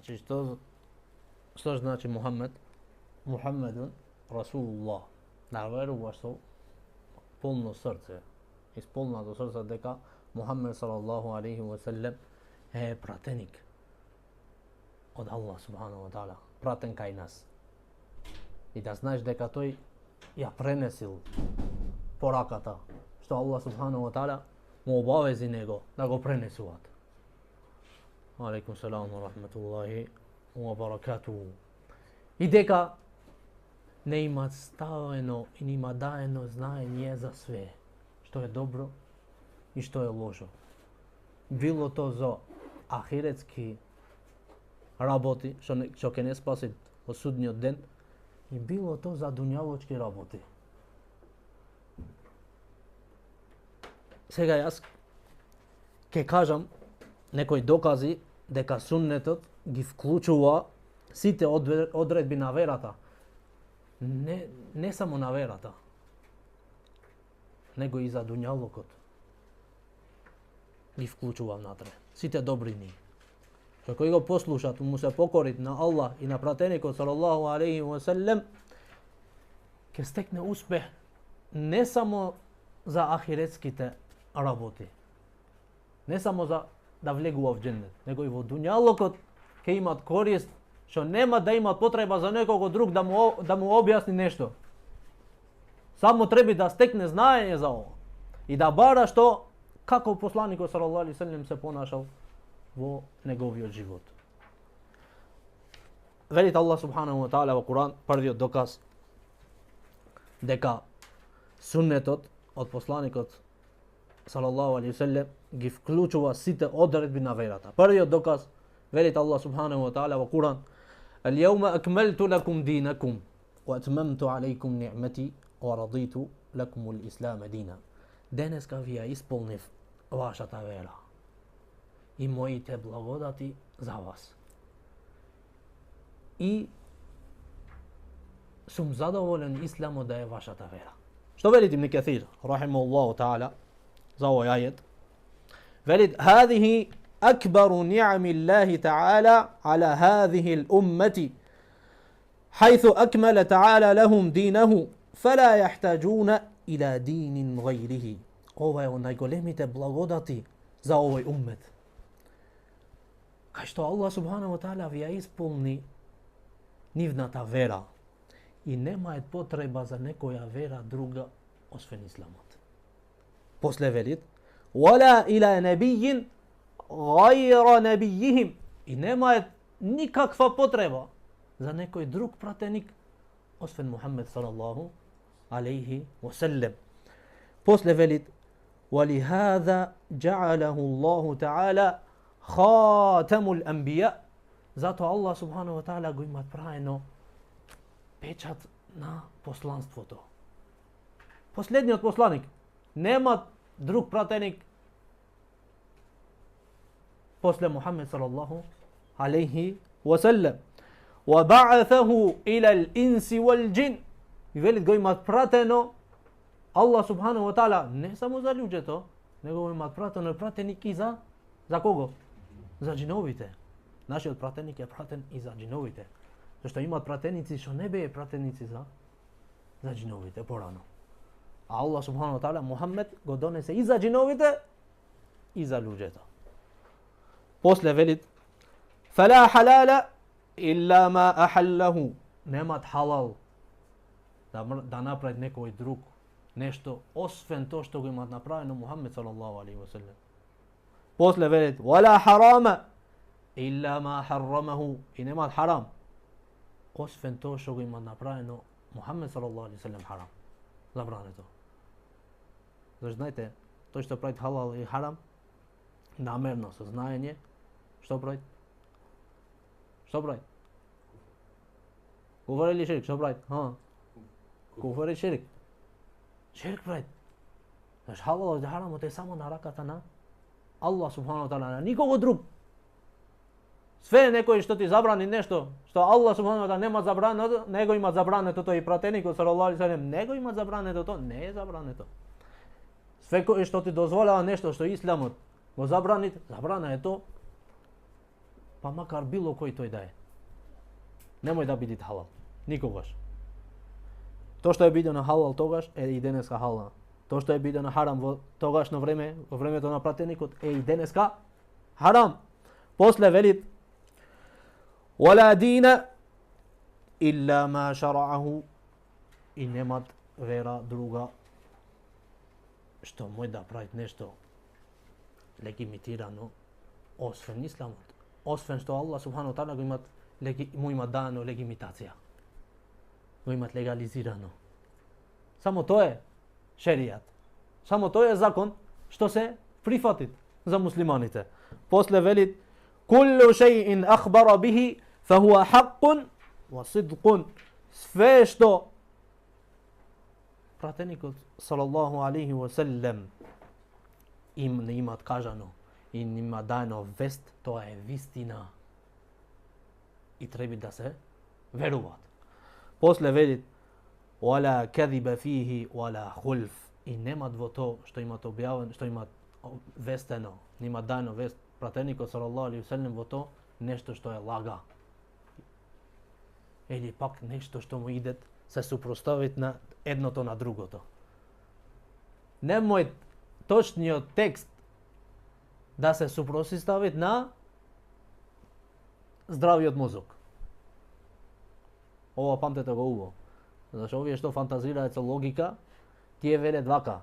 Znači što znači Muhammed? Muhammedun Rasulullah. Da veruješ u polno srce, ispolna do srca дека Muhammed sallallahu alaihi wa sallam je pratenik od Allah subhanahu wa ta'ala, praten kaj nas. I da znaš дека тој ја пренесил пораката, што Allah subhanahu wa ta'ala му обавези него да го пренесуваат. Алейкум салам ва рахметуллахи ва баракатуху. И дека не има ставено и нима даено знаење за све, што е добро и што е лошо. Било то за ахиретски работи, што ќе не спасит во судниот ден, и било то за дуњалочки работи. Сега јас ќе кажам некои докази дека суннетот ги вклучува сите одредби на верата. Не само на верата, него и за дуњалокот ги вклучува внатре. Сите добрини. Што кој го послушат, му се покорит на Аллах и на пратеникот салаллаху алейхи ва саллем, ќе стекне успех не само за ахиретските работи, не само за да влегува в џеннет, него и во дуњалокот ќе имат корист, што нема да имат потреба за некого друг да му објасни нешто. Само треба да стекне знаење за ова и да бара што како посланикот салаллаху алейхи ва саллем се понашал во неговиот живот. Велит Аллах субханаху ва таала во Куран, првиот доказ дека суннетот од посланикот салаллаху алейхи ва саллем ги вклучува сите одредби на верата. Првиот доказ велит Аллах субханаху ва таала во Куран: "Ал-јаума акмалту лакум динакум ва атмамту алейкум ниъмати ва радиту лакум ал-ислам дина." Денеска ви ја исполнив вашата вера и моите благодати за вас. И сум задоволен исламот да е вашата вера. Што велит Ибн Каthир рахимахуллаху таала за овој ајет? Велит: "Хадихи акбару ниъами Аллахи таала ала хадихи ал-уммати, حيث أكمل تعالى لهم دينه فلا يحتاجون إلى دين غيره." Ова е најголемите благодати за овој уммет. Кај што Аллах субханаху ва таала ви ја исполни нивната вера и нема потреба за некоја вера друга освен исламот. После велит: "Вала иля набијин غайра набијихим." И нема никаква потреба за некој друг пратеник освен Мухаммед салаллаху алейхи ва саллем. После велит: "Валихаза джа'алаху Аллаху та'ала хатамул анбија." Зато Аллах субханаху ва та'ала го има праено печат на посланството. Последниот посланик, нема друг пратеник после Мухаммед салаллаху алейхи ва саллем. "Ва ба'атаху иля ал-инси вал-џин." И велит го имат пратено Аллах субханаху ва та'ала не само за луѓето, него го имат пратено пратеник и за кого? За џиновите. Нашиот пратеник е пратен и за џиновите. Зашто имат пратеници што не беа пратеници за џиновите порано. А Аллах субханаху ва та'ала Мухаммед го донесе и за џиновите и за луѓето. После велит: "Фала халала илла ма ахаллаху." Немат халал да направи некој друг нешто освен тоа што го имат направено Мухаммед салаллаху алейхи ва саллем. После велит: "Вала харама илла ма харрамаху." И немат харам освен тоа што го имат направено Мухаммед салаллаху алейхи ва саллем харам. Забрането. Зашто знаете, тој што прави халал и харам намерно со знаење, што прави? Што прави? Куфар или ширк? Што прави? Куфар или ширк? Ширк прави. Зашто халалот и харамот е само на раката на Аллах субханаху ва та'ала, на никого друг. Све некој што ти забрани нешто, што Аллах субханаху ва та'ала нема забрането, него има забрането тоа и пратеникот салаллаху алейхи ва саллем, него има забрането тоа, не е забрането. Све кој што ти дозволява нешто што исламот го забрани, забрана е тоа. pa makar bilo koji to i da je. Nemoj da biti halal. Никогаш. То што е бидено халал тогаш е и денеска халал. То што е бидено харам во тогашно време, во времето на пратеникот е и денеска харам. После велит ولا دين إلا ما شرعه и немат вера друга што може да прави нешто легитимирано освен исламот. Освен што Аллах субхану таала му има дано легитимација. Го имат легализирано. Само тоа е шеријат. Само тоа е закон што се прифатит за муслиманите. После велит куллу шејин ахбара бихи фахуа хаккун ва сидкун. Све што пратеникот салаллаху алейхи ва селлем им имат кажано и има дано вест, тоа е вистина. И треба да се веруваат. После велит ولا كذب فيه ولا خلف. И немат во тоа што имат објавено, што имат вестено, нема дано вест пратеникот салаллаху алейхи ва селлем во тоа нешто што е лага. Или пак нешто што му иде се супроставит на едното на другото. Немој точниот текст да се супроставит на здравиот мозок. Ова памтете го убаво. Зашто овие што фантазираат со логика, тие велат вака.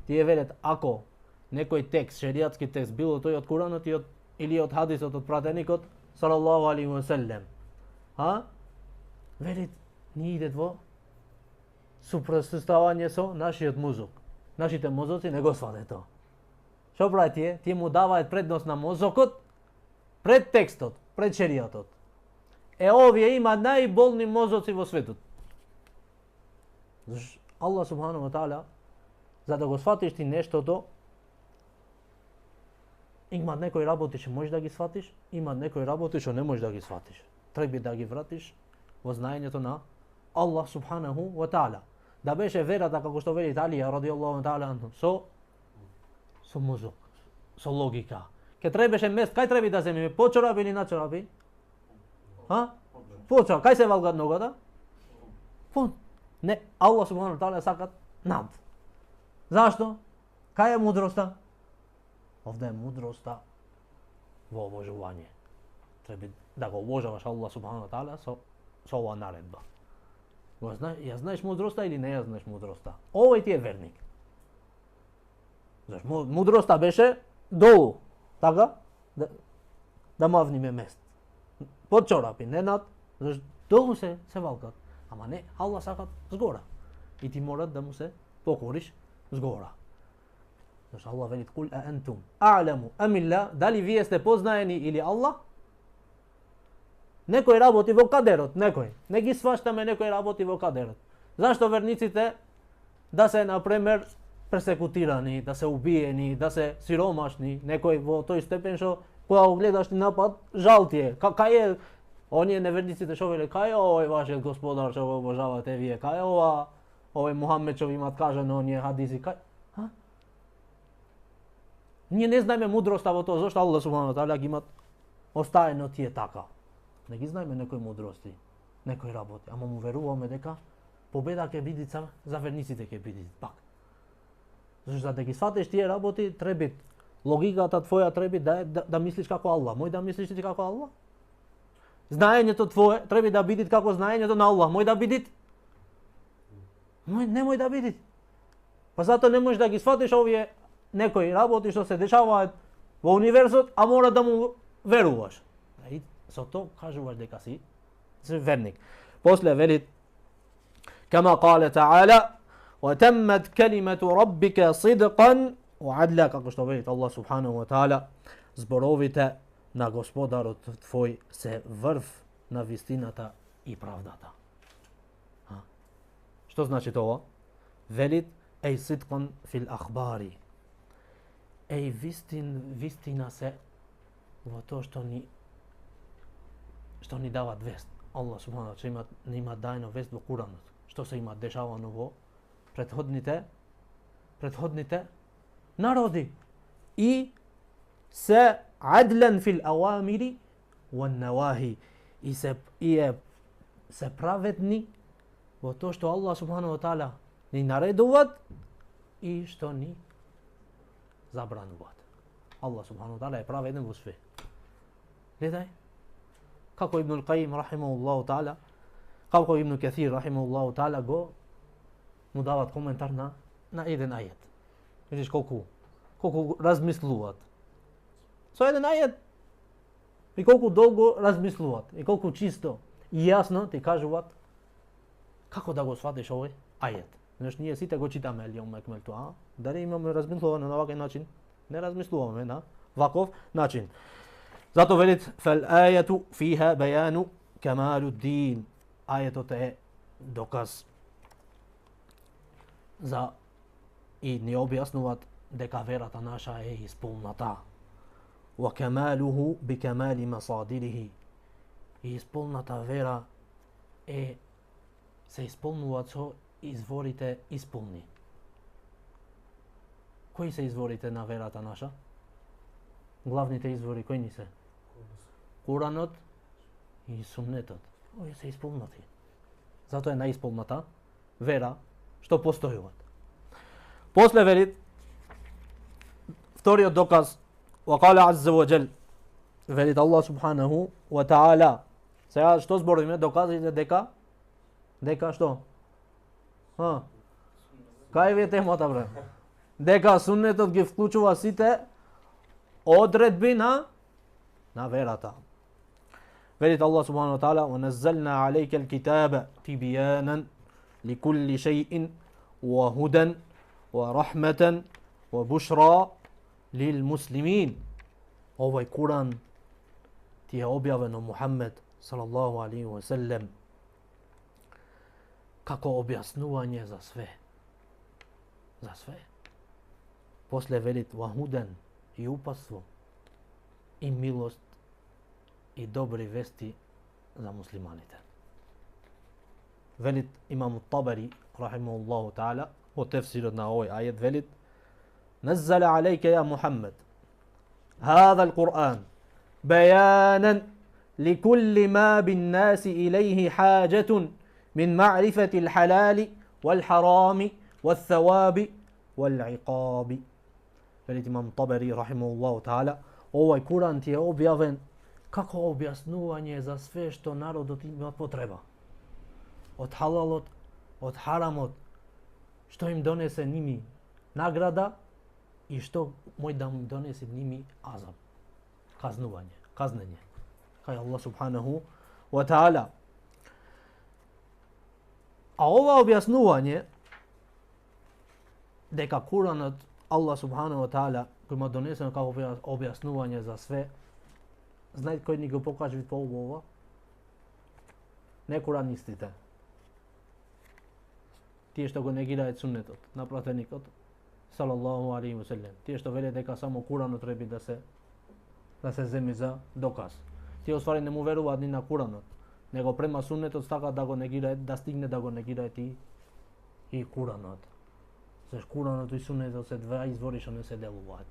Тие велат ако некој текст, шеријатски текст, било тој од Куранот или од хадисот од пратеникот салаллаху алейхи ва селлем, велит ни идет во супроставање со нашиот мозок. Нашите мозоци не го сватат тоа. Што прави тие? Тие му даваат предност на мозокот пред текстот, пред шеријатот. Овие има најболни мозоци во светот. Аллах субхану ва таала, за да го сватиш ти нештото, има некои работи што можеш да ги сватиш, има некои работи што не можеш да ги сватиш. Треба да ги вратиш во знаењето на Аллах субханаху ва таала. Да беше верата како што вели Алија радијаллаху таала анху, со мозок, со логика. Ке требаше мест, кај треба да земеме, по чорапи или на чорапи? По чорапи, кај се валгат ногата? Не, Аллах субхану ва таала сакат над. Зашто? Кај е мудроста? Овде е мудроста во обожување. Треба да го обожаваш Аллах субхану ва таала со ова наредба. Ја знаеш мудроста или не ја знаеш мудроста? Овој ти е верник. Зашто мудроста беше долу, така? Да мавниме мест. Под чорапи, не над. Зашто долу се валкат. Ама не, Аллах сакат згора. И ти мора да му се покориш згора. Зашто Аллах вели кул аантум а'ламу амилла, дали вие сте познаени или Аллах? Некој работи во кадерот, некој. Не ги сваштаме некој работи во кадерот. Зашто верниците да се, например, персекутирани, да се убиени, да се сиромашни, некој во тој степен што кога го гледаш ни напад, жал ти е. Кај е оние неверниците што веле, кај е овој вашиот господар што го обожавате вие, кај е овој Мухамед што ви имат кажано оние хадиси, кај? Ние не знаеме мудроста во тоа, зашто Аллах субхану ва таала ги имат оставено тие така. Не ги знаеме некои мудрости, некои работи, ама му веруваме дека победа ќе биде за верниците ќе биде пак. Зашто за да ги сватиш тие работи, треба логиката твоја треба да мислиш како Аллах. Мој да мислиш ти како Аллах? Знаењето твое треба да биде како знаењето на Аллах. Мој да биде? Немој да биде. Па затоа не можеш да ги сватиш овие некои работи што се дешаваат во универсот, а мора да му веруваш. И со тоа кажуваш дека си верник. После велит كما قال تعالى وتمت كلمة ربك صدقا وعدلا, како што велит Аллах субханаху ва таала, зборовите на Господарот твој се врв на вистината и правдата. Што значи тоа? Велит еј сидкан фил ахбари. Еј вистина се во тоа што ни дават вест. Аллах субханаху ва таала има дајно вест во Куранот. Што се има дешавано во претходните народи. И се адлен фил ауамири wan nawahi, se pravedni во то што Allah subhanahu wa ta'ala ни наредуваат и што ни забрануваат. Allah subhanahu wa ta'ala е праведен во све. Гледај, како Ибн Каим рахимахуллаху ta'ala, како Ибн Каthир рахимахуллаху ta'ala му дават коментар на еден ајет. Видиш колку размислуваат. Со еден ајет и колку долго размислуваат, и колку чисто и јасно ти кажуваат како да го сватиш овој ајет. Значи ние сите го читаме елјом екмелту, дали имаме размислуване на ваков начин? Не размислуваме на ваков начин. Зато велит фал ајату фиха бајану камалу дин. Ајетот е доказ за и ни објаснуваат дека верата наша е исполната. Wa kamaluhu bi kamali masadirihi. И исполната вера се исполнуваат со изворите исполни. Кои се изворите на верата наша? Главните извори кои ни се? Куранот и суннетот. Овие се исполнати. Затоа е наисполната вера што постојуваат. После велит вториот доказ وقال عز وجل велит Allah subhanahu wa ta'ala. Сега што збориме? Доказите дека што? Кај ви е темата, бре? Дека суннетот ги вклучува сите одредби на верата. Велит Allah subhanahu wa ta'ala وَنَزَّلْنَا عَلَيْكَ الْكِتَابَ تِبْيَانًا لِكُلِّ شَيْءٍ وَهُدًى وَرَحْمَةً وَبُشْرَى لِلْمُسْلِمِينَ. Овој Куран ти е објавен од Мухаммед салаллаху алейхи ва селем како објаснување за све. За све. После велит вахуден и упатство и милост и добри вести за муслиманите. Велит имам Табари рахимахуллаху таала во тефсирот на овој ајет велит نزل عليك يا محمد هذا القرآن بيانا لكل ما بالناس إليه حاجة من معرفة الحلال والحرام والثواب والعقاب. Велит имам Табари рахимахуллаху таала, овој Куран ти е објавен како објаснување за све што народот има потреба. Од халалот, од харамот, што им донесе ними награда и што мој да му донесе ними азаб, казнење. Кај Allah subhanahu wa ta'ala. А ова објаснување дека Куранот Allah subhanahu wa ta'ala кој ма донесен како објаснување за све, знаете кој ни го покажи по ова? Не куранистите. Тие што го негираат суннетот на пратеникот салаллаху алейхи ва селем. Тие што велат дека само Куранот треба да се земи за доказ. Тие оствари не му веруваат ни на Куранот, него према суннетот стака да го негираат, да стигне да го негираат и Куранот. Зашто Куранот и суннетот се два извори што не се делуваат.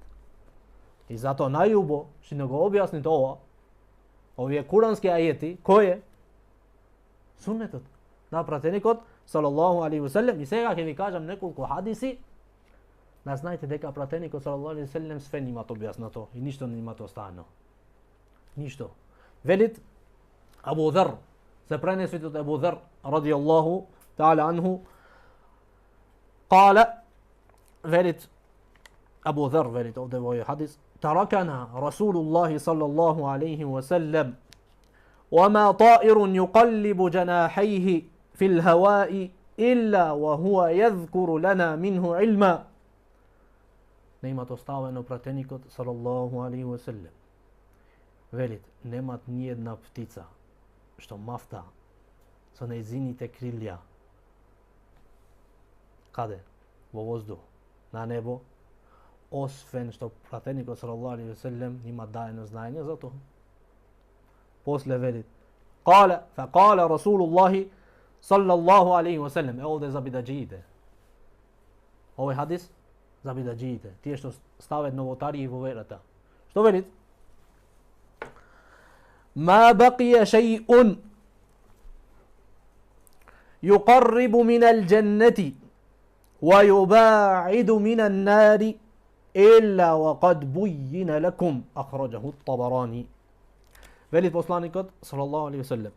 И затоа најубо што не го објасните ова, овие курански ајети, кој е? Суннетот на пратеникот салаллаху алейхи ва селем. И сега ќе ви кажам неколку хадиси, да знаете дека пратеникот салаллаху алейхи ва селем све нимат објаснато и ништо не имат останано. Ништо. Велит Абу Зар, се пренесет од Абу Зар радијаллаху таала анху, قال велит Абу Зар велит овде во овој хадис: تركنا رسول الله صلى الله عليه وسلم وما طائر يقلب جناحيه في الهواء إلا وهو يذكر لنا منه علما. Немат оставено пратеникот салаллаху алейхи ва селем. Велит, немат ни една птица што мафта со нејзините крилја. Каде? Во воздух, на небо, освен што пратеникот салаллаху алейхи ва селем има даено знаење за тоа. После велит: فقال رسول الله صلى الله عليه وسلم. Овде за бидаџиите. Овој хадис за бидаџиите, тие што стават новотари во верата. Што велит? ma baqiya shay'un yuqarribu min al-jannati wa yuba'idu min an-nari illa wa qad buyyina lakum, akhrajahu at-Tabarani. Velit poslanikot sallallahu alaihi wasallam,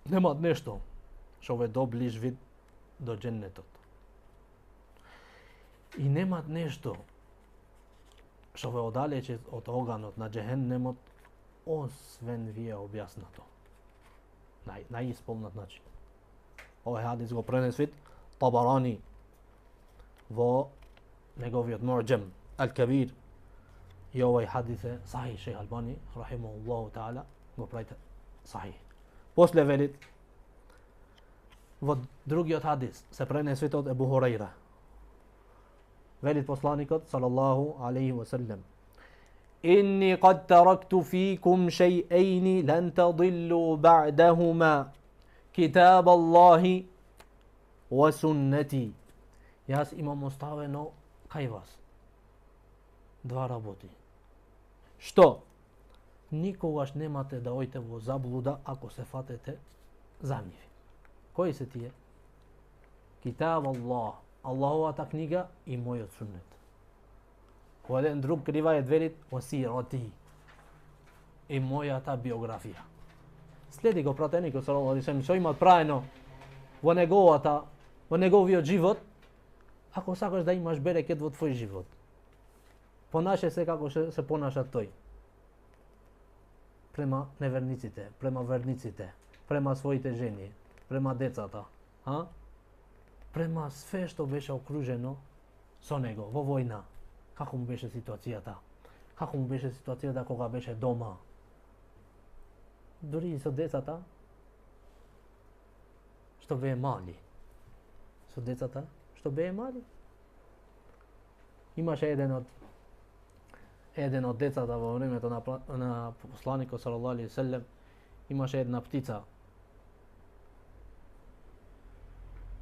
nema nešto što ve dobliž vid do džennetot. I nema nešto što ve odaljeće od oganot na džehennemot, osven vije objasnato. Najispolnat način. Ovaj hadis go prenesvit Tabarani vo njegoviot Mu'đam al-Kabir. I ovaj hadis je sahih, Šejh Albani rahimahullahu ta'ala go pravite sahih. Poslije velit vo drugi od hadis se prenesvit od Ebu Hurajra. Velit poslanikot sallallahu alaihi wa sallam, inni qad taraktu fikum shay'aini lan tadillu ba'dahuma, kitab Allahi wa sunnati. Jaz imam ostaveno kaj vas dva raboti. Što? Nikogaš nemate da ojte vo zabluda ako se fatete za njih. Koji se ti je? Kitab Allah, Allahova ta knjiga i moj od sunnet. U jedan drug rivajet velit wasirati, i moja ta biografija. Slijedi go prateniku sallallahu alejhi ve sellem, što ima praveno vo njegovio život, ako sakaš da imaš bereket vo tvoj život. Ponašaj se kako se ponaša toj. Prema nevernicite, prema vernicite, prema svojite ženi, prema decata, a? Prema sve što beše okruženo so nego, vo vojna. Kako mu beše situacija ta? Kako mu beše situacija da koga beše doma? Dori so decata što be mali. So decata što be mali. Imaše jedan od decata vo vremето na poslaniku sallallahu alejhi ve sellem, imaše jedna ptica.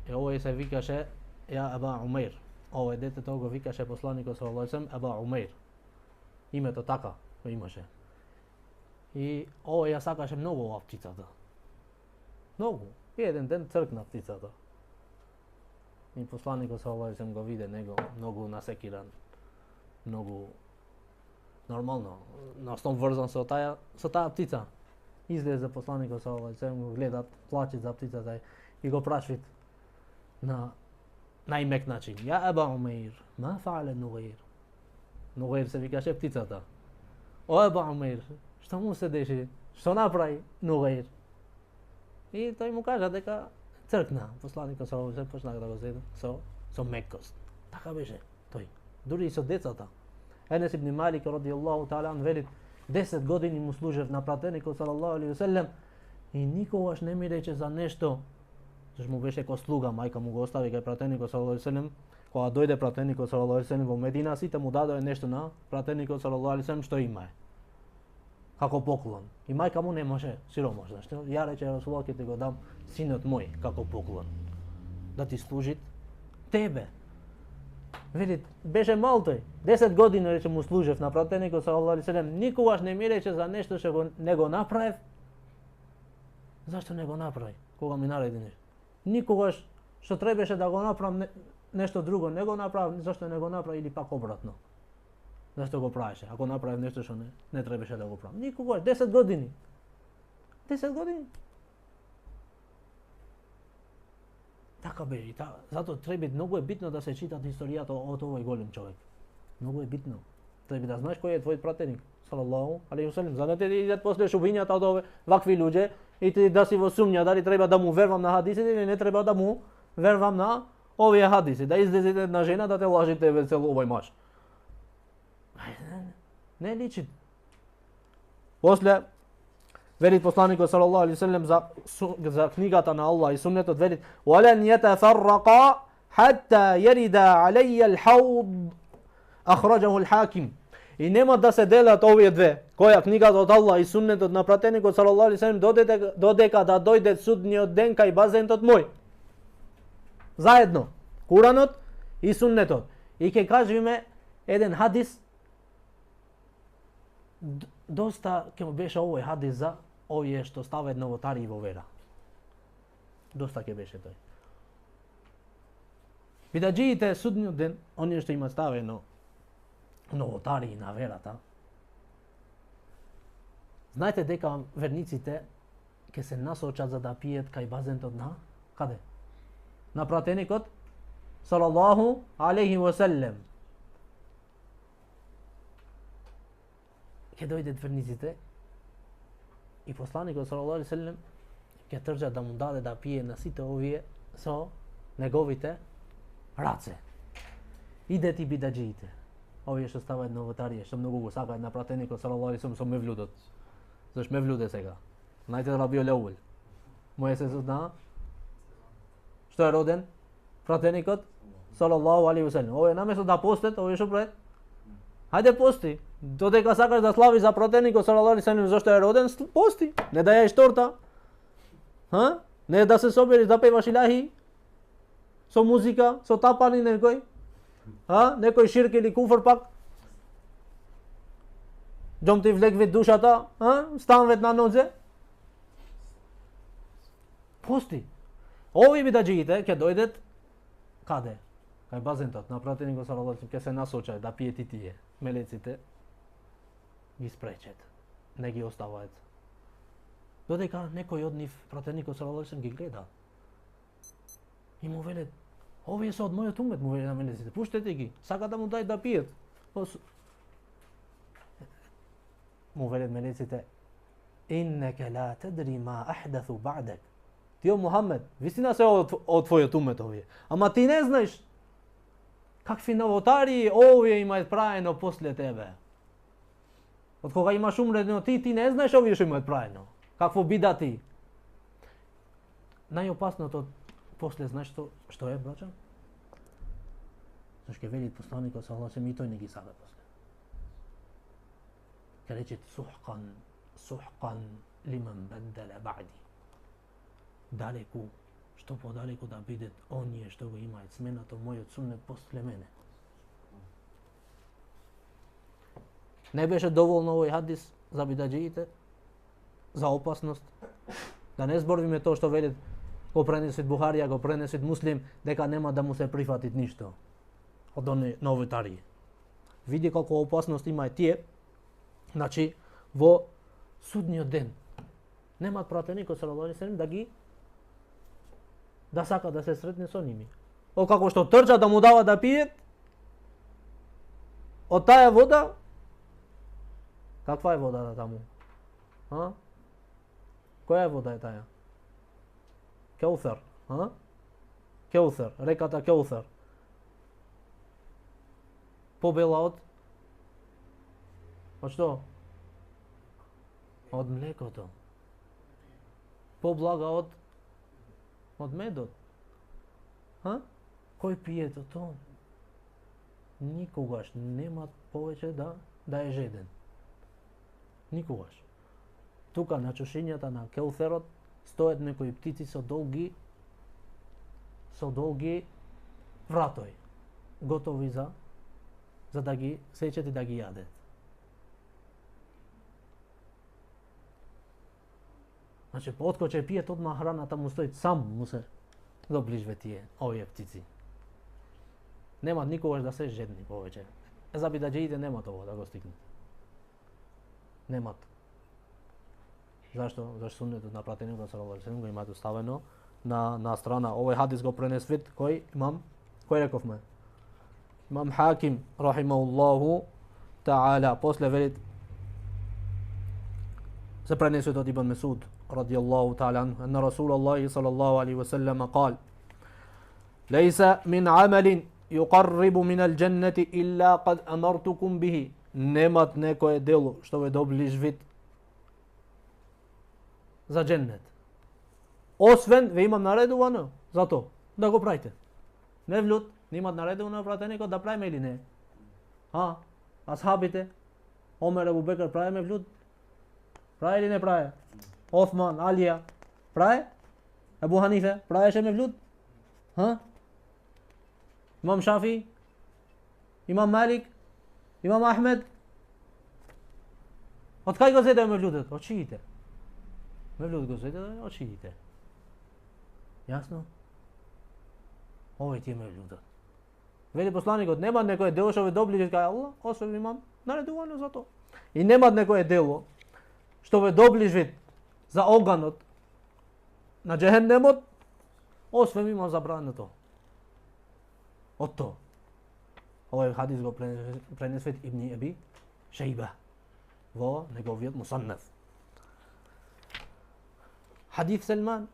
I ovo se vikaše ja Aba Umair. Ovo je dete toga vikaše poslaniku sallallahu alejhi ve sellem Aba Umair. Ime to taka imaše. I ovo ja sakaše mnogo ova pticata. Mnogo. Jedan den crkna pticata. I poslaniku sallallahu alejhi ve sellem go vide nego mnogo nasekiran. Mnogo normalno, na stom vrzan so ta ptica. Izleze poslaniku sallallahu alejhi ve sellem go gledat, plače za pticata i go prašvit na najmek način. Ja Aba Umair, ma fa'ala Nughair? Nughair se vikaše pticata. O Aba Umair, što mu se deši? Što napravi Nughair? I to mu kaže deka crkna. Poslanika sallallahu alejhi ve sellem počna da go zeda so mekkost. Taka beše toj. Duri so decata. Enes ibn Malik radijallahu ta'ala an velit 10 godini mu služev na prateniku sallallahu alejhi ve sellem i nikogaš ne mi reče za nešto. Zašto mu beše ko sluga, majka mu go ostavi kaj prateniku sallallahu alejhi ve sellem. Kога dojde prateniku sallallahu alejhi ve sellem vo Medina, site mu dadoje nešto na prateniku sallallahu alejhi ve sellem što ima je. Kako poklon. I majka mu ne može, siromašna. Ja reče Rasulullah, ke ti go dam sinot moj kako poklon. Da ti služit tebe. Vidite, beše maltoj. 10 godina reče mu služev na prateniku sallallahu alejhi ve sellem. Nikogaš ne mi reče za nešto što nego napravi. Zašto nego napravi? Koga mi naredi nešto? Nikogaš što trebeše da go napravim nešto drugo nego napravi, zašto nego napravi ili pak obratno. Zašto go praviše? Ako napravi nešto što ne trebeše da go pravi. Nikogaš, 10 godini. 10 godini. Така беше. Zato treba, много е битно да се читат историјата од овој голем човек. Много е битно. Треба да знаеш кој е твој пратеник, салаллаху алейхи ва салем. За да те идат после шубињата од вакви луѓе и ти да си во сумња дали треба да му вервам на хадисите или не треба да му вервам на овие хадиси. Да излезе една жена да те лажи тебе цел овој маж. Не личи. После велит посланикот салаллаху алейхи ва салем за книгата на Аллах и суннетот велит: "Валан јатафарраqa хатта ярида алейја al-hawd", ахраджаху al-Hakim. И нема да се делат овие две, која книгата од Аллах и суннетот на пратеникот салаллаху алейхи ва салем додека да дојде судниот ден кај базентот мој. Заедно, Куранот и суннетот. И ќе кажеме еден хадис, доста ќе му беше овој хадис ovdje što stave novotari vo vera. Dosta ke beše to. Bidađijite sudnju den, oni što ima staveno novotari na verata. Znajte дека верниците ќе се насочат за да пијат кај базентот на каде? На пратеникот салаллаху алейхи ва селем. Ќе дојдат верниците и посланикот салаллаху алейхи ва селем ќе трчат да му даде да пие на сите овие со неговите раце. Идете и бидаджиите. Овие што ставаат новотарија, што многу го сакаат на пратеникот салаллаху алейхи ва селем со мевлудот. Заш мевлуде сега. Знаете да Рабиул Еул. Моје се зна. Што е роден? Пратеникот салаллаху алейхи ва селем. Овие наместо да постат, овие што прават? Хајде пости. Додека сакаш да слави за пратеникот салаллаху алейхи ва селем зашто е роден, пости. Не да јаеш торта. Ха? Не да се собериш да певаш илахи со музика, со тапани некој. Ха? Некој ширк или куфр пак. Джом ти влекве душата, станвет на нозе. Пости. Овие бидаджиите ќе дојдат каде? Кај базентот, на пратеникот салаллаху алейхи ва селем ќе се насочат да пијат и тие. Мелеците ги спречат. Не ги оставаат. Додека некој од нив пратеникот салаллаху алейхи ва селем ги гледа. И му велат, овие се од мојот умет, му велат на мелеците. Пуштете ги, сака да му дај да пијат. Му велат мелеците, иннека ла тадри ма ахдатhu ба'дак. Ти, о Мухамед, вистина се од твојот умет овие. Ама ти не знаеш какви новотари овие имаат праено после тебе. Од кога имаш умредено ти не знаеш овие што имаат праено. Какво бидати? Најопасното после знаеш што е, браќа? Зашто ќе вели посланикот саллаллаху алейхи ва селем и тој не ги сака после. Ќе рече сухкан лиман баддала ба'ди. Далеку, што подалеку да бидат оние што го имаат сменато мојот суннет после мене. Не беше доволно овој хадис за бидаджиите, за опасност. Да не зборвиме тоа што велит го пренесет Бухарија, го пренесет Муслим, дека нема да му се прифатит ништо од оние новотари. Види колку опасност имаат тие, значи во судниот ден немаат пратеникот салаллаху алейхи ва селем да сака да се сретне со ними. О како што трча да му дава да пијат од таа вода. Каква е водата таму? Која е вода е таа? Кеусар, Кеусар, реката Кеусар. Побела од што? Од млекото. Поблага од медот. Кој пие тоа? Никогаш нема повеќе да е жеден. Никогаш. Тука на чушињата на Кеусерот стоят некои птици со долги вратови, готови за да ги сечат и да ги јадат. Значи, откој пијат одма храната му стоит, сам му се доближве овие птици. Немат никогаш да се жедни повеќе. За бидаджиите немат ово да го стигнат. Немат. Зашто? Зашто суннетот на пратеникот салаллаху алейхи ва селем го имаат оставено на страна. Овој хадис го пренесвит кој имам? Кој рековме? Имам Хаким рахимахуллаху таала. После велит се пренесвит од Ибн Месуд радијаллаху таала анху анна Расулаллахи салаллаху алейхи ва селем قال ليس من عمل يقرب من الجنة إلا قد أمرتكم به. Немат некое дело што ве доближвит за дженнет. Освен ве имам наредувано за тоа да го правите. Не влют, немат наредувано пратеникот да правиме или не? Асхабите, Омер Абу Бекр правиме влют? Прави или не прави? Осман, Алија, прави? Абу Ханифе, правеше ме влют? Имам Шафи, имам Малик, имам Ахмед. Од кај го зедеме влютот? Од чиите? Mevlud gozojte od šiite. Jasno? Ovo ti je Mevludat. Veli poslanikот, нема некое дело што ве доближи кај Аллах, освен имам наредувано за тоа. И нема некое дело што ве доближи за оганот на џехеннемот, освен имам забрането. Од тоа. Овој хадис го пренесет Ибн Аби Шейба во неговиот Мусаннеф. Хадис Салман.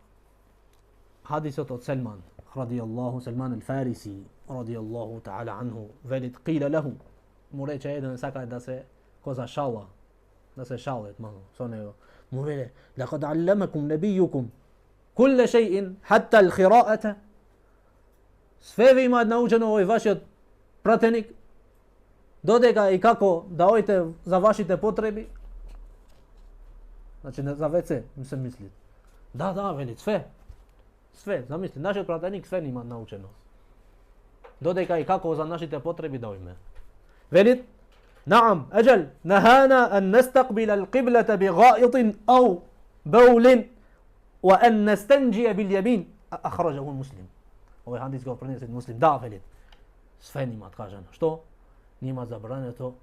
Хадисот од Салман радијаллаху, Салман al-Farisi радијаллаху таала анху, велит qila lahu, му рече еден сака да се коза шала, да се шалет мало со него. Му веле لقد علمكم نبيكم كل شيء حتى القراءة. Све ви имаат научено овој вашиот пратеник, додека и како да ојте за вашите потреби. Значи за ВЦ ми се мисли. Да, вели, све. Све, замисли, нашиот пратеник све има научено. Додека и како за нашите потреби да ојме. Велит, نعم أجل نهانا أن نستقبل القبلة بغائط أو بول وأن نستنجي باليمين. أخرجه المسلم. Овој хадис го пренесе Муслим. Да, велит. Све нима кажано. Што? Нима забрането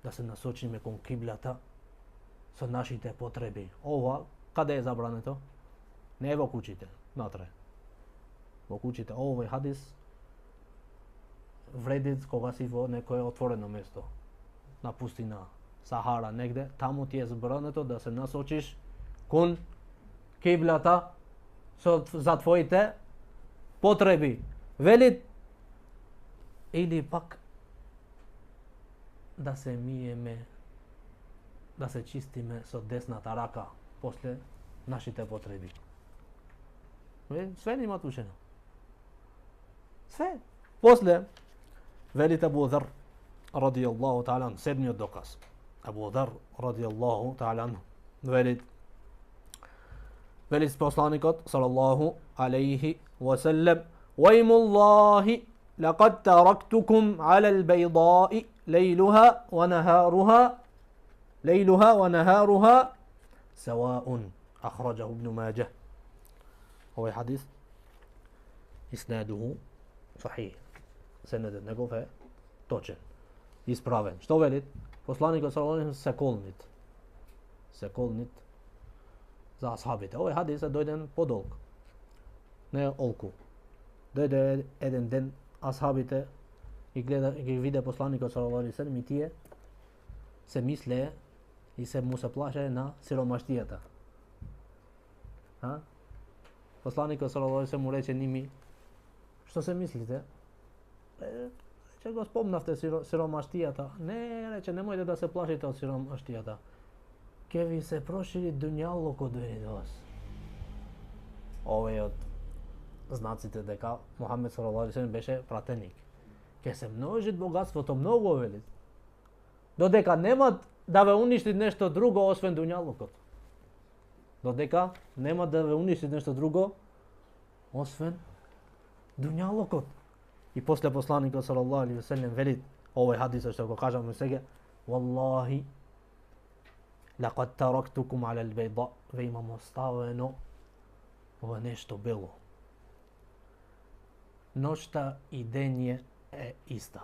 да се насочиме кон киблата со нашите потреби. Ова каде е забрането? Не е во куќите, натре. Во куќите. Овој хадис вреди кога си во некое отворено место. На пустина, Сахара, негде. Таму ти е забрането да се насочиш кон киблата за твоите потреби. Велит, или пак да се миеме, да се чистиме со десната рака после нашите потреби. Све нема тушено. Све. После, велит Абу Зар радијаллаху таала анху, седмиот доказ. Абу Зар радијаллаху таала анху, велит посланикот салаллаху алейхи وسلم ويم الله لقد تركتكم على البيضاء ليلها ونهارها سواء. أخرجه ابن ماجه. هو حديث إسناده صحيح. سند негов е точен, исправен. Што велит? Посланикот салаллаху се колнит за асхабите. Овој хадис е дојден подолг. Не олку. Дојде еден ден асхабите и ги виде посланикот салаллаху алейхи селем и тие се мислее и се му се плаше на сиромаштијата. Посланикот салаллаху алейхи селем му рече ними, што се мислите? Че го спомнавте сиромаштијата. Не, рече, немојте да се плашите од сиромаштијата. Ке ви се прошири дуњалокот до вас. Овој од знаците дека Мухамед салаллаху алейхи селем беше пратеник. Ке се множи богатството многу, вели. Додека нема да ве уништи нешто друго освен дуњалокот. Додека нема да ве уништи нешто друго освен дуњалокот. И после посланикот салаллаху алейхи селем вели овој хадис што го кажаме сега, Валлахи лакад тарактукум ала албейда, ве имам оставено ова нешто бело. Ноќта и дење е иста.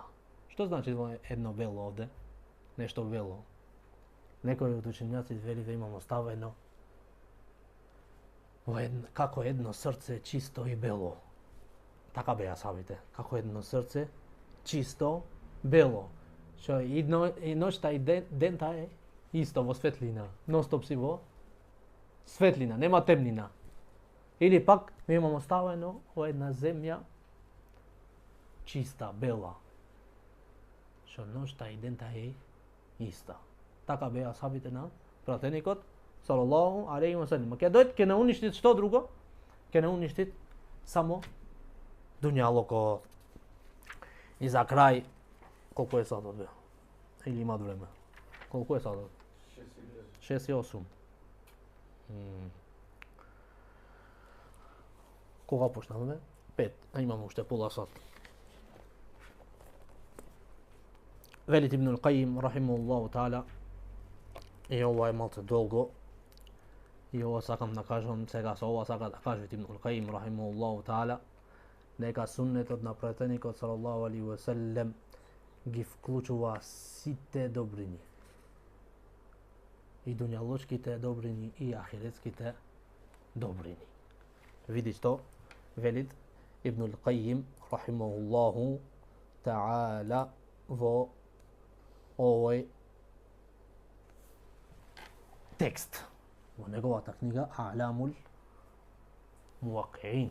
Што значи едно бело овде? Нешто бело. Некои од учењаци вели да имам оставено како едно срце чисто и бело. Така беа асхабите. Како едно срце чисто бело. Што и ноќта и дента е исто во светлина. Ностоп си во светлина, нема темнина. Или пак ми имам оставено во една земја чиста, бела. Што ноќта и дента е иста. Така беа асхабите на пратеникот салаллаху алейхи ва селем. Ке дојде, ке не уништит што друго? Ке не уништит само дуњалокот. И за крај, колку е садот бе? Или имат време? Колку е садот? 6:08. Кога почнаваме? 5. А имаме уште пола сат. Велит Ибн Алқаим, рахимахуллаху таала, и ова е малце долго, I ovo sakam da kažem сега со ова сака да каже Ибн Каим рахимахуллаху таала дека суннетот на пратеникот салаллаху алейхи ве селем ги вклучува сите добрини. И дуњалошките добрини и ахиретските добрини. Види што велит Ибн Каим рахимахуллаху таала во овој текст во неговата книга А'ламул Муваққиин.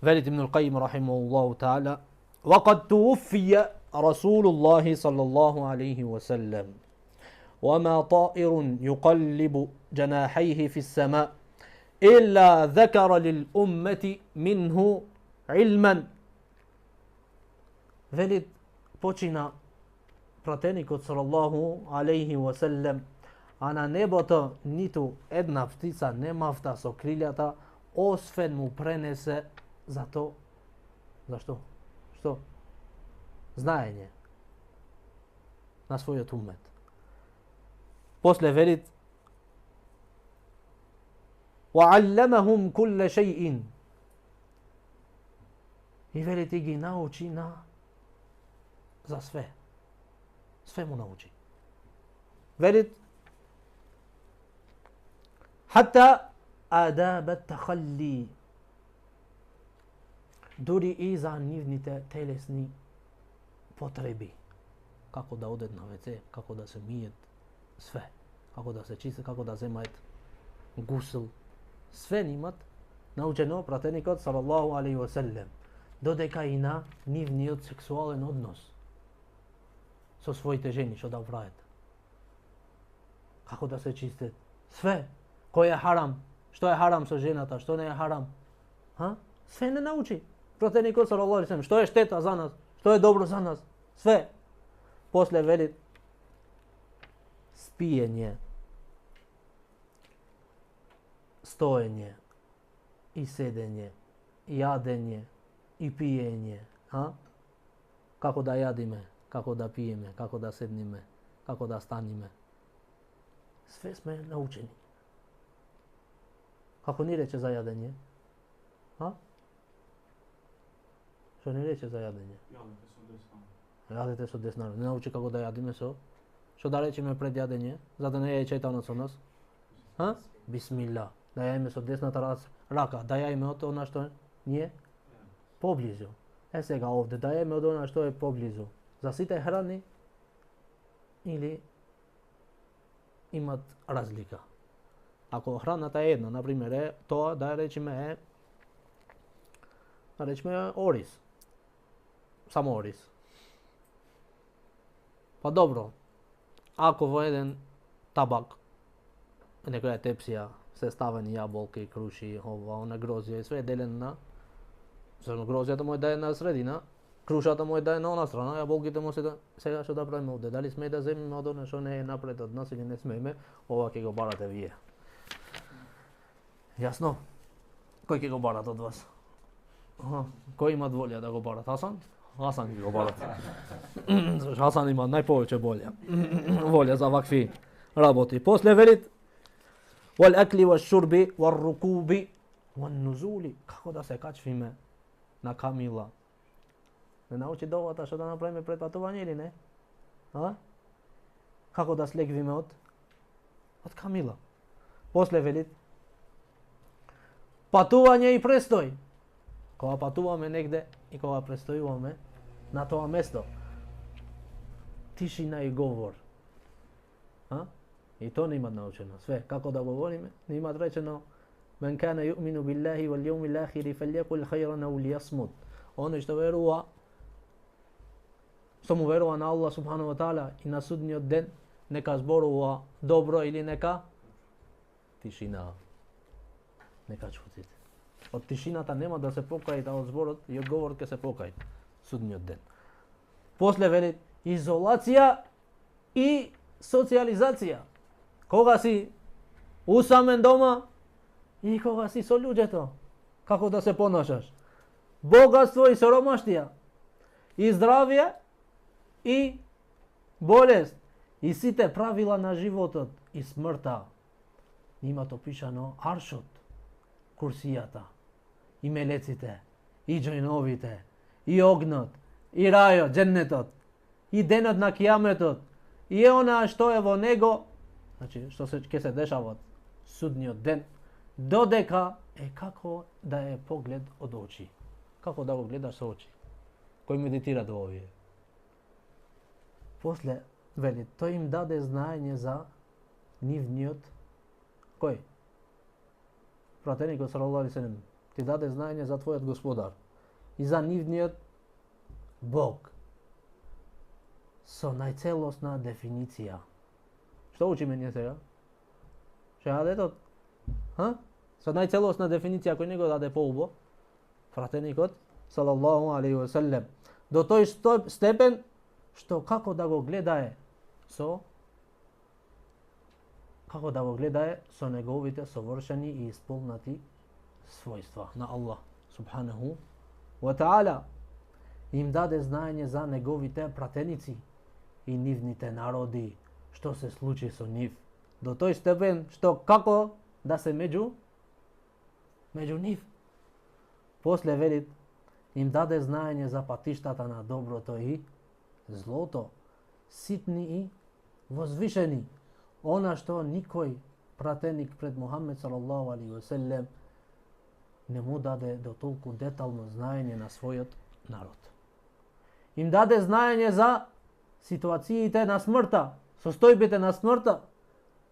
велит Ибн Каим рахимахуллаху таала وقد توفي رسول الله صلى الله عليه وسلم وما طائر يقلب جناحيه في السماء إلا ذكر للأمة منه علما. велит почина пратеникот салаллаху алейхи ва селем, а на небото ниту една птица не мафта со крилјата, освен му пренесе за то. Зашто? Што? Знаење на својот умет. После велит وَعَلَّمَهُمْ كُلَّ شَيْءٍ. И велит и ги научи за све. Све му научи. Велит حتى آداب التخلي. Дури и за нивните телесни потреби. Како да одат на ВЦ, како да се мијат, све. Како да се чистат, како да земаат гусл. Све нимат научено пратеникот салаллаху алейхи ва селем. Додека и на нивниот сексуален однос со своите жени, што да прават. Како да се чистат. Све. Кој е харам? Што е харам со жената? Што не е харам? Све не научи. Пратеникот салаллаху алейхи ва селем. Што е штета за нас? Што е добро за нас? Све. После велит спиење, стоење и седење, јадење и пиење. Како да јадиме, како да пиеме, како да седниме, како да станиме. Све сме научени. Како ни рече за јадење? Што ни рече за јадење? Јадете со десна рака. Не научи како да јадиме со? Што да речеме пред јадење, за да не е чајтано со нас? Бисмилла. Да јаиме со десната рака. Да јаиме од она што ние поблизу. Сега овде да јаиме од она што е поблизу. За сите храни или имат разлика. Ако храната е една, например, е тоа да речеме ориз. Само ориз. Па добро. Ако во еден табак, некоја тепсија, се ставени јаболки, круши, она грозија и све е делено на... Зерно грозијата му е да е на средина, крушата му е да е на она страна, јаболките му се да... Сега што да правиме овде? Дали сме да земиме од она што не е напред од нас или не смееме? Ова ќе го барате вие. Јасно? Кој ќе го барат од вас? Кој имат волја да го барат? Хасан? Хасан ќе го барат. Хасан има најповеќе волја за вакви работи. После велит وَالْأَكْلِ وَالشُّرْبِ وَالرُّكُوبِ وَالنُّزُولِ. Како да се качвиме на камила? Не научи довата што да направиме пред патување или не? Како да слегвиме од камила? После велит патување и престој. Кога патуваме негде и кога престојуваме на тоа место, тишина и говор. И тоа не имат научено. Све, како да говориме, не имат речено мен кана ю'мину биллахи вал јаумил ахири фалјакул хајран ау лијасмут. Оној што верува, што му верува на Аллах субхану ва таала и на судниот ден, нека зборува добро или нека тишина. Нека чутите. Од тишината нема да се покајат, а од зборот и од говорот ќе се покајат судниот ден. После вели изолација и социализација. Кога си усамен дома и кога си со луѓето, како да се понашаш. Богатство и соромаштија, и здравје и болест, и сите правила на животот и смртта. Njima to pishano arshut, kursijata, i melecite, i gjojnovite, i ognot, i rajo, džennetot, i denot na kijametot, i ona što je vo nego, znači što se, ke se dešava sudnjot den, dodeka, kako da je pogled od oči. Kako da go gledaš sa oči. Koji meditira do ovije. Posle, veli, to im dade znanje za nivnjot. Koji? Pratenik sallallahu alejhi ve sellem, ti dade znanje za tvojat gospodar. I za nivnjot Bog. So najcelosna definicija. Što uči meni сега? Šehadetот? So najcelosna definicija koju nego dade poubo. Pratenikot sallallahu alejhi ve sellem. Do toj stepen što kako da go gledaje so negovite savršeni i ispunati svojstva na Allah subhanahu wa ta'ala. Im dade znanje za negovite pratenici i nivnite narodi, što se sluči so njiv. Do toj stepen što kako da se među njiv. Posle veli im dade znanje za patištata na dobroto i zloto, sitni i vozvišeni. Ona što nikoj pratenik pred Muhammed sallallahu alejhi ve sellem ne mu dade do toliko detaljno znanje na svojot narod. Im dade znanje za situacijite na smrta, sostojbite na smrta,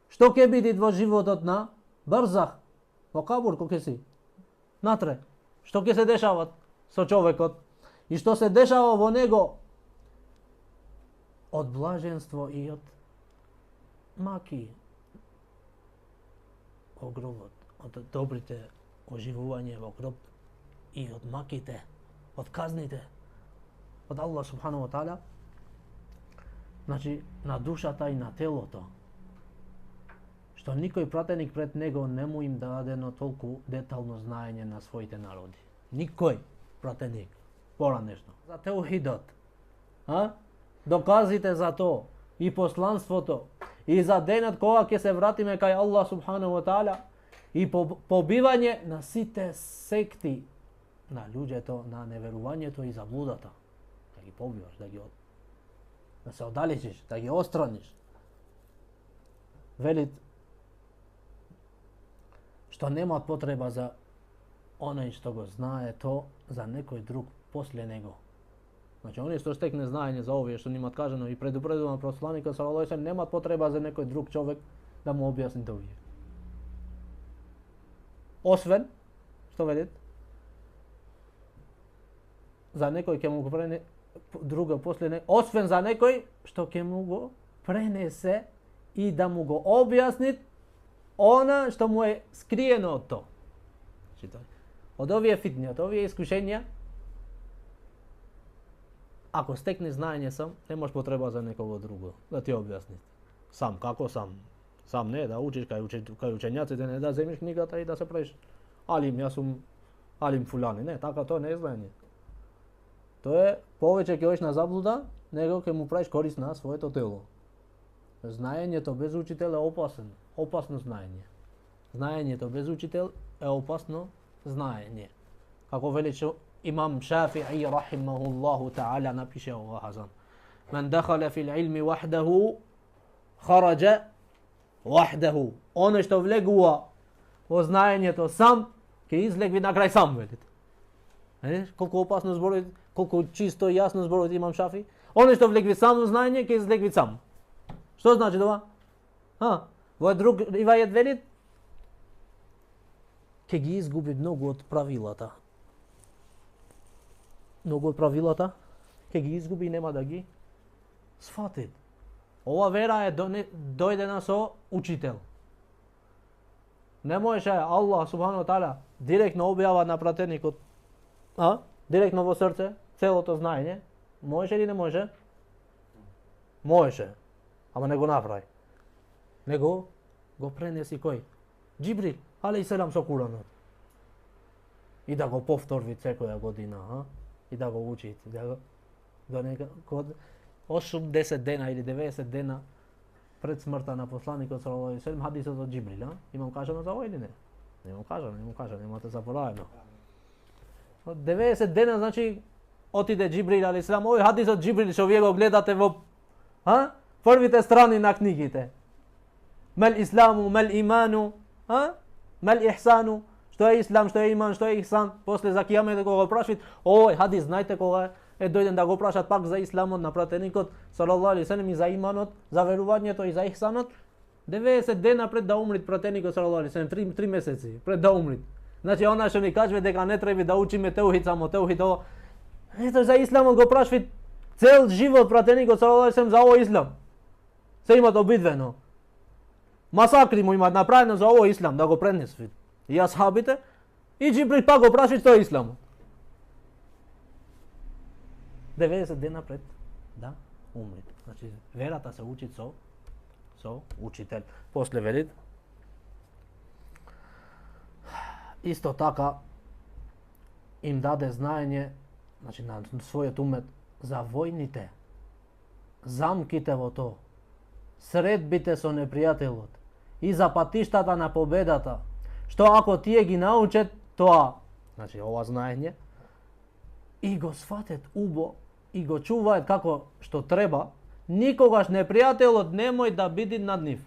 što ke biti dvo životot na barzah, vo kabur ko ke si, natre, što ke se dešava so čovekot i što se dešava vo nego od blaženstvo i od maki ogrobot, od dobrite oživovanje vo grob i od makite, od kaznite od Allah subhanahu wa ta'ala, znači na dušata i na telото, što nikoj pratenik pred nego ne mu im dadeno toliko detaljno znanje na svojite narodi. Nikoj pratenik, poranežno. За теухидот, dokazite za to i poslanstvoto i za denat kога ќе се вратиме кај Allah subhanahu wa ta'ala i побивање на сите секти на луѓето, на неверувањето и заблудата. Да ги побиваш, да се оддалечиш, да ги остраниш. Велит што нема потреба за оној што го знае то за некој друг после него. Значи, они што стекне знаење за овие што нимат кажано и предупредувано посланикот салаллаху алейхи ва салем, немат потреба за некој друг човек да му објасни овие. Освен, што велит? За некој ќе му го прене друго после не, освен за некој што ќе му го пренесе и да му го објасни она што му е скриено од то. Од овие фитни, од овие искушенија, ако стекне знаење сам, немаш потреба за некого друго да ти објасни. Сам, како сам? Сам не, да учиш кај учењаците, не да земиш книгата и да се правиш алим, јас сум алим фулани. Не, така тоа не е знаење. Тоа е повеќе ќе одиш на заблуда, него ќе му правиш корист на своето тело. Знаењето без учител е опасно знаење. Знаењето без учител е опасно знаење. Како величе имам Шафи'i рахимахуллаху та'ala напише ова Хазан. Мен дахала фил илми вахдаху, хараджа вахдаху. Оно што влегува во знаењето сам, ќе излегви на крај сам, велите. Колку опасно зборува, колку чисто и јасно зборува имам Шафи. Оно што влегви сам во знаење, ќе излегви сам. Што значи това? Во друг ривајет велит, ќе ги изгуби многу од правилата. Многу од правилата ќе ги изгуби и нема да ги сфати. Ова вера е дојдена со учител. Не можеше Allah subhanahu wa ta'ala директно објава на пратеникот, директно во срце, целото знаење. Можеше или не може? Можеше. Ама не го направи. Него го пренеси кој? Џибрил алейхиселам со Куранот. И да го повтори секоја година, и да го учи, да го до некад 80 дена или 90 дена pred smrta na poslanikut sallallahu alaihi wasallam, hadiset od Gjibril, a? Imam kaženo za ovo ili ne? Ne imam kaženo, nemate zaboravljeno. 90 dana, znači, otide Gjibril alaihi salam, ovo je hadis od Gjibril, što vi ga gledate prvite strani na knjigite. Mel islamu, mel imanu, mel ihsanu, što je islam, što je iman, što je ihsan, posle za kijamet koga prašvit, ovo je hadis, znajte koga je dojden da go prašat pak za islamot na pratenikot, sallallahu alaihi sallam, i za imanot, za verovanjeto i za ihsanot, 90 dana pred da umrit pratenikot, sallallahu alaihi sallam, 3 meseci pred da umrit. Znači ona što mi kaže deka ne treba da učime teuhid samo teuhid ovo. Eto za islamot go prašvit cel život pratenikot, sallallahu alaihi sallam, za ovo islam. Sve imat obidveno. Masakri mu imat napravljeno za ovo islam, da go prenesvi. I ashabite, i Džibril pa go prašvit to islamu. 90 dana pred da umrit. Znači, verata se učit so učitelj. Posle velit, isto taka im dade znanje, znači na svoje umet, zavojnite, zamkite vo to, sredbite so neprijatelot i zapatištata na pobedata, što ako tije gi naučet, to, znači ova znanje, i go shvatet ubo, i go čuvajet kako što treba, nikogaš neprijatelot nemoj da bidi nad njih.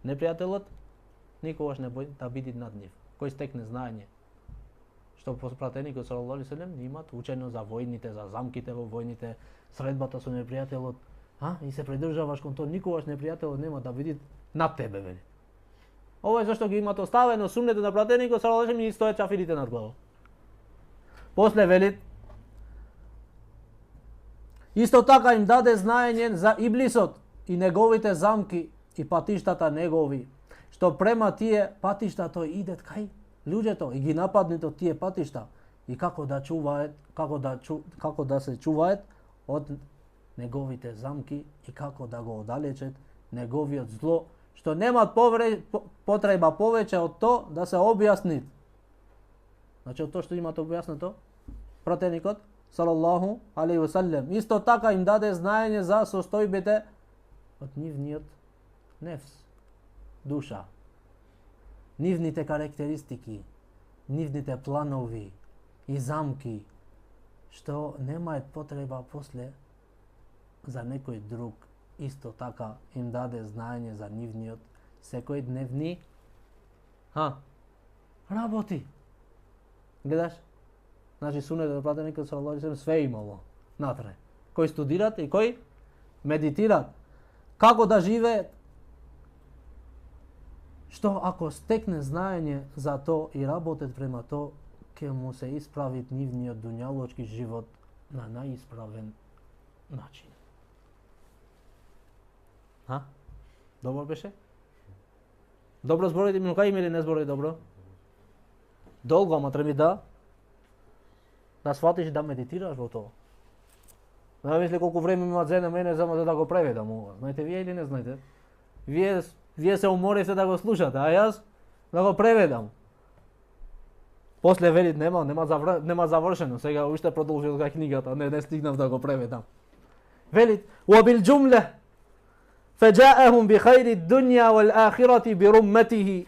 Neprijatelot nikogaš nemoj da bidi nad njih. Koji stekne znanje. Što pratenikot sallallahu alaihi sallam imat učeno za vojните, za zamkite vo vojните, sredbata su neprijatelot, i se pridržavaš kon to, nikogaš neprijatelot nema da bidi nad tebe, veli. Ovo je zašto gi imate ostaveno, sumnete na pratenikot sallallahu alaihi sallam i stoje čafirite nad glavom. Posle velit, isto така im dade znanje za iblisot i njegovite zamki i patištata njegovi, što prema tije patišta to ide kaj? Ljudje to i gi napadni to tije patišta i kako da čuvajet, kako da se čuvajet od njegovite zamki i kako da go odalečet njegovi od zlo, što nema potreba poveće od to da se objasni. Znači od to što imate objasniti to, pratenikot sallallahu alaihi wasallam. Isto така im dade znanje za sostojbite od njivniot nefs, duša. Nivnite karakteristiki, nivnite planovi i zamki, što nema potreba posle za nekoj drug. Isto така im dade znanje za nivniot sekoj dnevni raboti. Gledaš? Znači sunet od pratenika sallallahu alejhi ve sellem sve imalo natre. Koji studirat i koji meditirat. Kako da žive? Što ako stekne znanje za to i rabotet prema to, ke mu se ispravit njivni od dunjaločki život na najispraven način. Dobro beše? Dobro zborite Ibn Kajim ili ne zborite dobro? Dolgo, ама treba да сватиш да медитираш во тоа. Не мисли колку време има за мене само за да го преведам ова. Знаете вие или не знаете? Вие се уморите да го слушате, а јас да го преведам. После велит нема завршено, сега уште продолжил га книгата, не стигнав да го преведам. Велит: "وبالجملة فجاءهم بخير الدنيا والآخرة برمته."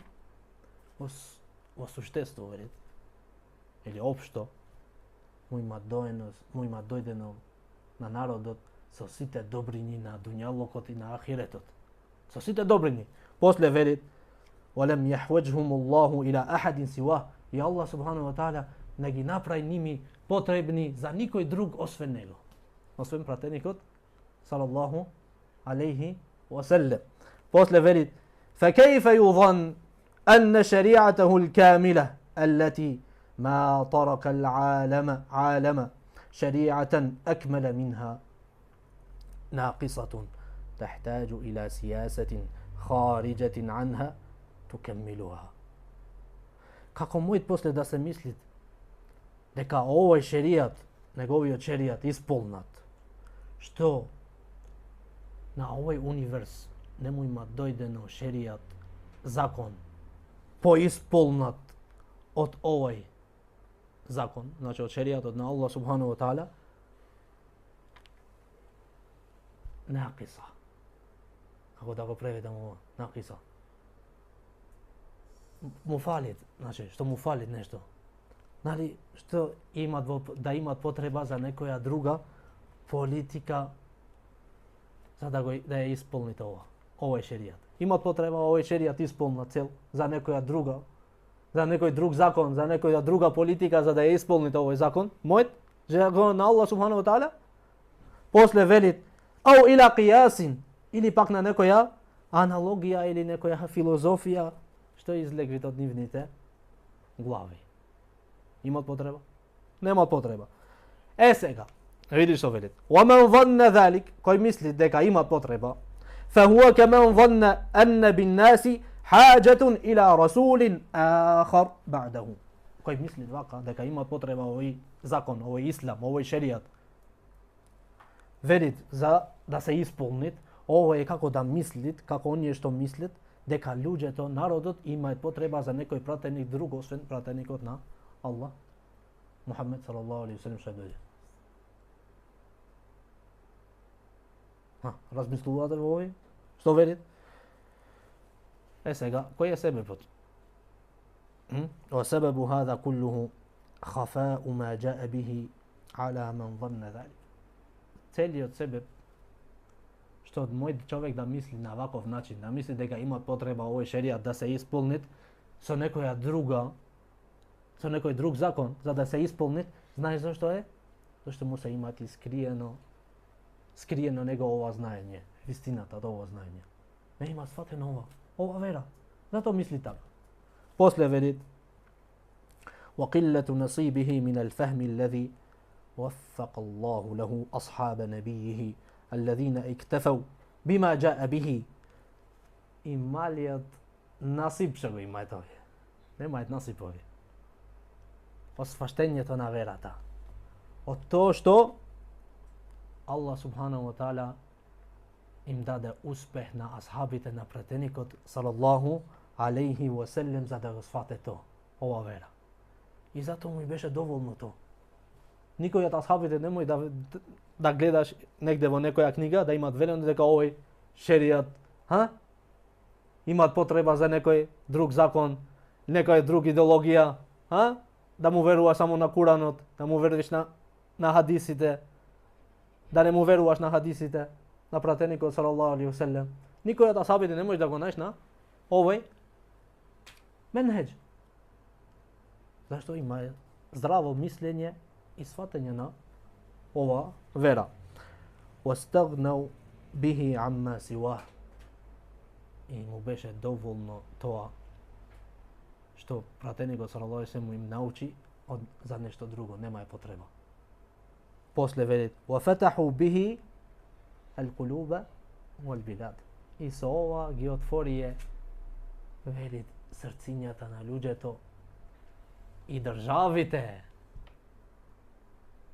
Во суштество велит. Или општо, му има дојдено на народот со сите добрини на дуњалокот и на ахиретот. Со сите добрини. После велит: "ولم يحوجهم الله إلى أحد سواه." И Аллах субхану ва таала не ги направи ними потребни за никој друг освен него. Освен пратеникот салаллаху алейхи ва саллем. После велит: "فكيف يظن أن شريعته الكاملة التي ما ترك العالم شريعة أكمل منها ناقصة تحتاج إلى سياسة خارجة عنها تكملها." Kako мојт после да се мислит дека овој шеријат, неговиот шеријат исполнат, што на овој универс не му има дојдено шеријат, закон, поисполнат од овој закон, значи од шеријатот на Аллах субхану ва таала, нақиса, Kako da go prevedem ovo napisao? Mu falit, znači što mu falit nešto. Нали, što ima da ima potreba za nekoja druga politika da je ispunite ovo. Ovo je šerijat. Ima potreba ovo je šerijat ispunna cel za nekoja druga, za nekoj drug zakon, za nekoja druga politika za da je ispunite ovaj zakon. Moj, zakon na Allah subhanahu wa ta'ala. Posle velit, au ila qiyasin, ili pak na nekoja analogija ili nekoja filozofija što izlegvit od nivnite glavi. Ima potreba? Nema potreba. Сега, vidiš što velit. وَمَنْ ظَنَّ ذَلِكَ, koji misli deka ima potreba, فَهُوَ كَمَنْ ظَنَّ أَنَّ بِالنَّاسِ حَاجَةٌ إِلَى رَسُولٍ آخَرْ بَعْدَهُ. Koji misli deka ima potreba ovaj zakon, ovaj islam, ovaj šerijat. Velit za da se ispunit, ovo je kako da mislit, kako on je što mislit, deka ľuđe to narodot ima potreba za nekoj pratenik drugo, osvен pratenikot na Allah, Muhammed sallallahu alaihi wa sallam što dođe. Razmisluvate o ovoj? Što velit? Сега, koji je sebe pot? وَسَبَبُ هَذَا كُلُّهُ خَفَاءُ مَا جَاءَ بِهِ عَلَى مَنْ ظَنَّ ذَلِكَ. Celi od sebe što moj čovjek da misli na ovakav način, da misli da ga ima potreba ovoj šerijat da se ispunit sa nekoja druga, sa nekoj drug zakon za da se ispunit, znaš zašto je? Zašto mu se imati skrijeno njegovo znanje, istinata od ovo znanje. Ne ima shvateno ova vera, zato misli tako. Posle velit, وَقِلَّةُ نَصِيبِهِ مِنَ الْفَهْمِ الَّذِي وَفَّقَ اللَّهُ لَهُ أَصْحَابَ نَبِيِّهِ الذين اكتفوا بما جاء به. Ималият насип ще го имаат овие. Немаат насип овие. Осваштењето на верата. Од тоа што Allah subhanahu wa ta'ala im даде успех на асхабите на пратеникот салаллаху алейхи wa sallam за да го свате то, ова вера. И затоа му беше доволно то. Никој од асхабите немој да гледаш негде во некоја книга да имат велено дека овој шеријат, имат потреба за некој друг закон, некоја друг идеологија, да му веруваш само на Куранот, да му веруваш на хадисите, да не му веруваш на хадисите на пратеникот салаллаху алейхи ва саллем. Никој од асхабите не може да го најдеш на овој менхедж. Зашто има здраво мислење и сватање на ова вера. وَاسْتَغْنَوْا بِهِ عَمَّا سِوَاهُ. И му беше доволно тоа што пратеникот салаллаху алейхи ва саллем им научи за нешто друго, нема е потреба. После велит وَفَتَحُوا بِهِ الْقُلُوبَ وَالْبِلَادِ. И со ова ги отворие, велит, срцињата на луѓето и државите.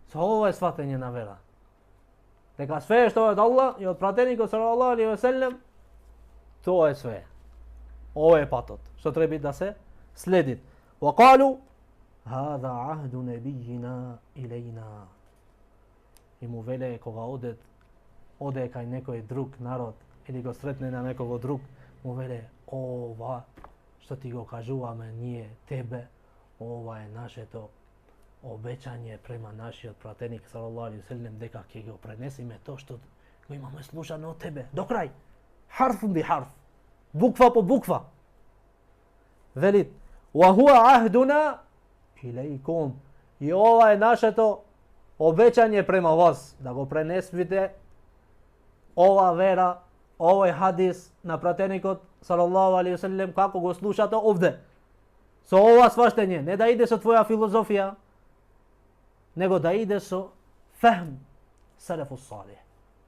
Со ова е сватање на вера. Дека све што е од Аллах и од пратеникот салаллаху алейхи ва саллем, тоа е све. Ова е патот што треба да се следи. وقالوا هذا عهد نبينا إلينا. И му веле кога оде кај некој друг народ или го сретне на некого друг, му веле ова што ти го кажуваме ние тебе, ова е нашето обеќање према нашиот пратеник салаллаху алейхи ва саллем дека ќе го пренесиме тоа што го имаме слушано од тебе до крај. Харф би харф, буква по буква. Велит wa huwa ahduna ilaikum. И ова е нашето обеќање према вас, да го пренесвите ова вера, овој хадис на пратеникот салаллаху алейхи ва саллем како го слушате овде. Со ова сваштање, не да иде со твоја филозофија, него да иде со фахм салафус салих,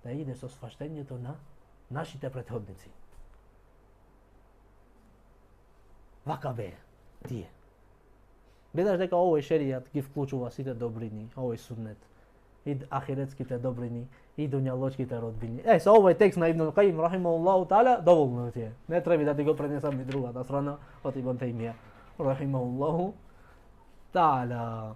да иде со сваштањето на нашите претходници. Вака бе тие. Гледаш дека овој шеријат ги вклучува сите добрини, овој суннет, и ахиретските добрини, и дуњалочките родбини. Со овој текст на Ибн Каим рахимахуллаху таала доволно ти е. Не треба да ти го пренесам и другата страна од Ибн Тајмија рахимахуллаху таала.